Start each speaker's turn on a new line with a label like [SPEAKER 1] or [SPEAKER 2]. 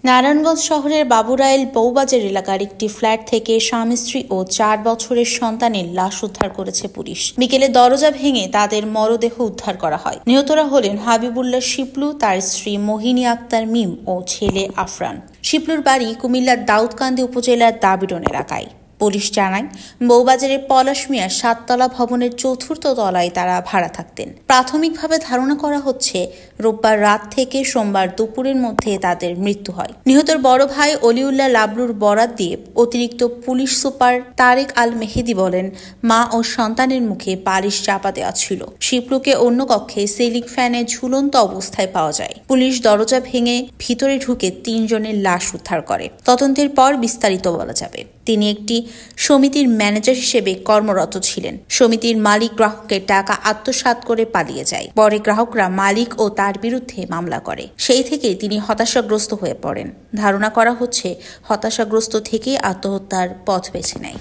[SPEAKER 1] নারায়ণগঞ্জ শহরের বাবুরাইল বউবাজার এলাকার একটি ফ্ল্যাট থেকে স্বামী স্ত্রী ও 4 বছরের সন্তানের লাশ উদ্ধার করেছে পুলিশ। বিকেলে দরজা ভেঙে তাদের মরদেহ উদ্ধার করা হয়। নিহতরা হলেন হাবিবুল্লাহ শিপলু, তার স্ত্রী মোহিনী আক্তার মিম ও ছেলে আফরান। শিপলুর বাড়ি কুমিল্লার দাউদকান্দি উপজেলার দাবিরন এলাকায়। পুলিশ জানায়, বউবাজারের পলাশ মিয়ার 7তলা ভবনের 4র্থ তলায় তারা ভাড়া থাকতেন। প্রাথমিকভাবে ধারণা করা হচ্ছে, রোববার রাত থেকে সোমবার দুপুরের মধ্যে তাদের মৃত্যু হয়। নিহতের বড় ভাই অলিউল্লাহ লাবলুর বরাত দিয়ে অতিরিক্ত পুলিশ সুপার তারেক আল মেহেদি বলেন, মা ও সন্তানের মুখে বালিশ চাপা দেওয়া ছিল। শিপলুকে অন্য কক্ষে সিলিং ফ্যানে ঝুলন্ত অবস্থায় পাওয়া যায়। পুলিশ দরজা ভেঙে ভিতরে ঢুকে 3 জনের লাশ উদ্ধার করে। তদন্তের পর বিস্তারিত বলা যাবে। তিনি একটি সমিতির ম্যানেজার হিসেবে কর্মরত ছিলেন। সমিতির মালিক গ্রাহকের টাকা আত্মসাৎ করে পালিয়ে যায়। পরে গ্রাহকরা মালিক ও তার বিরুদ্ধে মামলা করে। সেই থেকেই তিনি হতাশাগ্রস্ত হয়ে পড়েন। ধারণা করা হচ্ছে, হতাশাগ্রস্ত থেকেই আত্মহত্যার পথ বেছে নেয়।